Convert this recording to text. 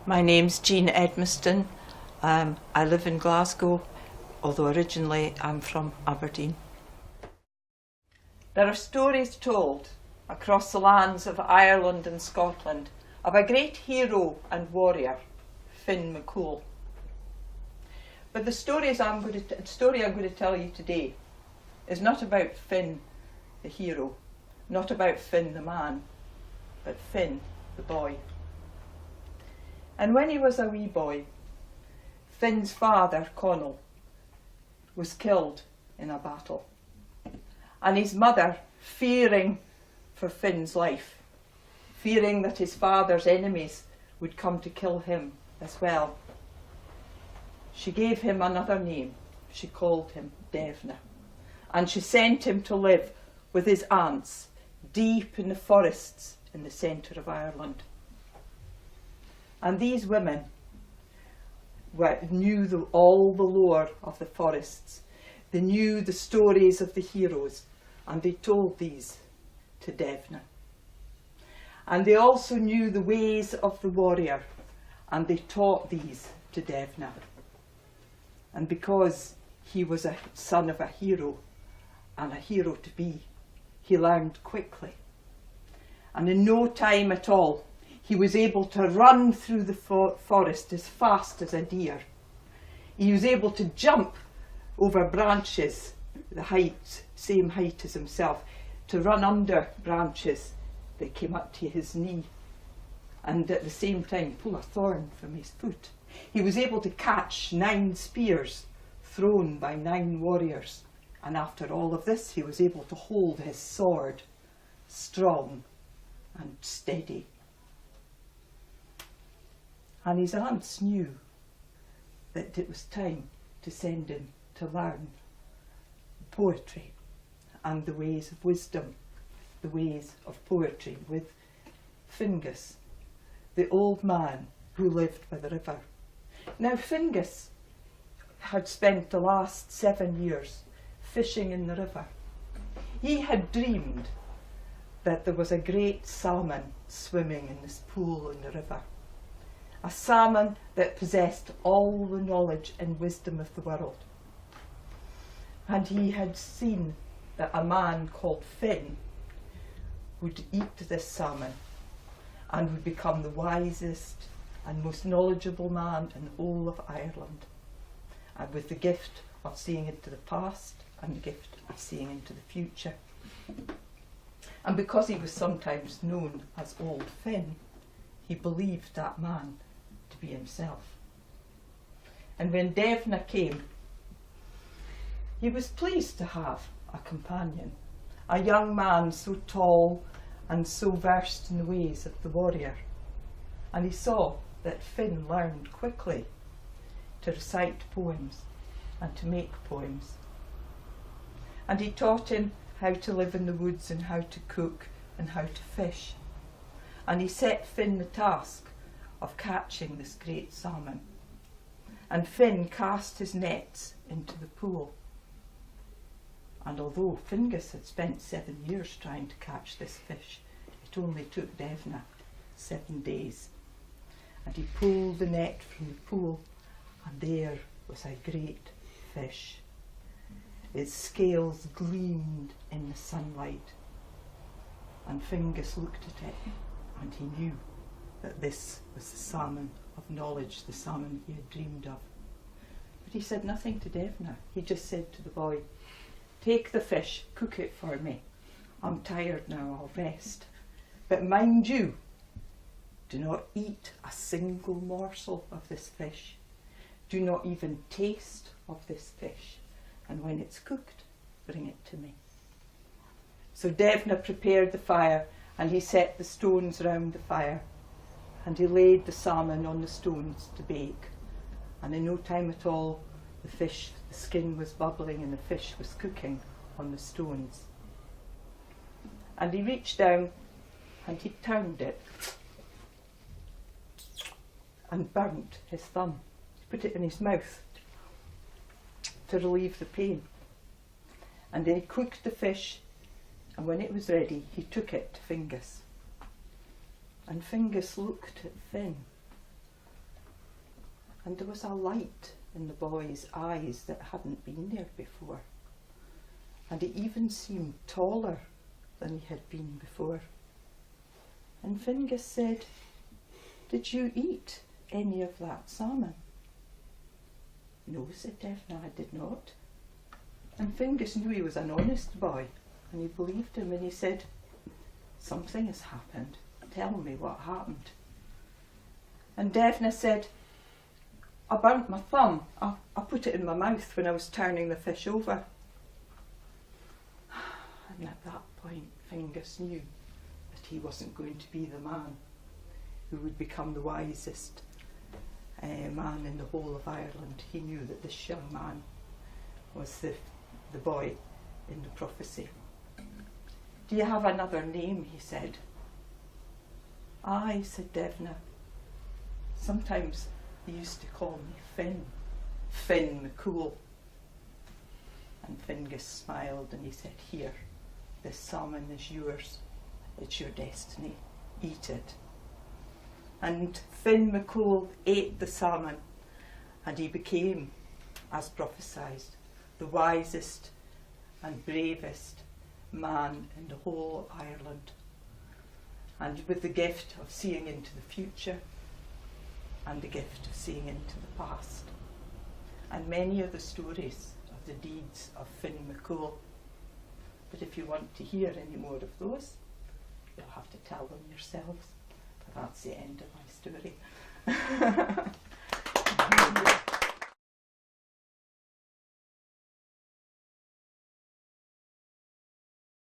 My name's Jean Edmiston. I live in Glasgow, although originally I'm from Aberdeen. There are stories told across the lands of Ireland and Scotland of a great hero and warrior, MacCool. But the story I'm going to tell you today is not about Finn the hero, not about Finn the man, but Finn the boy. And when he was a wee boy, Finn's father, Connell, was killed in a battle. And his mother, fearing for Finn's life, fearing that his father's enemies would come to kill him as well, she gave him another name. She called him Devna. And she sent him to live with his aunts deep in the forests in the centre of Ireland. And these women knew all the lore of the forests. They knew the stories of the heroes, and they told these to Devna. And they also knew the ways of the warrior, and they taught these to Devna. And because he was a son of a hero, and a hero to be, he learned quickly. And in no time at all, he was able to run through the forest as fast as a deer. He was able to jump over branches, same height as himself, to run under branches that came up to his knee, and at the same time pull a thorn from his foot. He was able to catch 9 spears thrown by 9 warriors, and after all of this he was able to hold his sword strong and steady. And his aunts knew that it was time to send him to learn poetry and the ways of wisdom, the ways of poetry with Fingus, the old man who lived by the river. Now Fingus had spent the last 7 years fishing in the river. He had dreamed that there was a great salmon swimming in this pool in the river. A salmon that possessed all the knowledge and wisdom of the world. And he had seen that a man called Finn would eat this salmon and would become the wisest and most knowledgeable man in the whole of Ireland, and with the gift of seeing into the past and the gift of seeing into the future. And because he was sometimes known as Old Finn, he believed that man to be himself. And when Devna came, he was pleased to have a companion, a young man so tall and so versed in the ways of the warrior. And he saw that Finn learned quickly to recite poems and to make poems. And he taught him how to live in the woods and how to cook and how to fish. And he set Finn the task of catching this great salmon. And Finn cast his nets into the pool. And although Fingus had spent 7 years trying to catch this fish, it only took Devna 7 days. And he pulled the net from the pool, and there was a great fish. Its scales gleamed in the sunlight. And Fingus looked at it, and he knew that this was the salmon of knowledge, the salmon he had dreamed of. But he said nothing to Devna. He just said to the boy, "Take the fish, cook it for me. I'm tired now, I'll rest. But mind you, do not eat a single morsel of this fish. Do not even taste of this fish. And when it's cooked, bring it to me." So Devna prepared the fire, and he set the stones round the fire, and he laid the salmon on the stones to bake. And in no time at all, the skin was bubbling and the fish was cooking on the stones. And he reached down and he turned it and burnt his thumb. He put it in his mouth to relieve the pain. And then he cooked the fish, and when it was ready, he took it to Fingus. And Fingus looked at Finn, and there was a light in the boy's eyes that hadn't been there before, and he even seemed taller than he had been before. And Fingus said, "Did you eat any of that salmon?" "No," said Devna, "I did not." And Fingus knew he was an honest boy, and he believed him, and he said, "Something has happened. Tell me what happened." And Devna said, "I burnt my thumb. I put it in my mouth when I was turning the fish over." And at that point, Fingus knew that he wasn't going to be the man who would become the wisest man in the whole of Ireland. He knew that this young man was the boy in the prophecy. "Do you have another name?" he said. "Aye," said Devna. "Sometimes they used to call me Finn MacCool." And Fingus smiled and he said, "Here, this salmon is yours. It's your destiny. Eat it." And Finn MacCool ate the salmon, and he became, as prophesied, the wisest and bravest man in the whole of Ireland, and with the gift of seeing into the future and the gift of seeing into the past. And many are the stories of the deeds of Finn MacCool. But if you want to hear any more of those, you'll have to tell them yourselves. But that's the end of my story.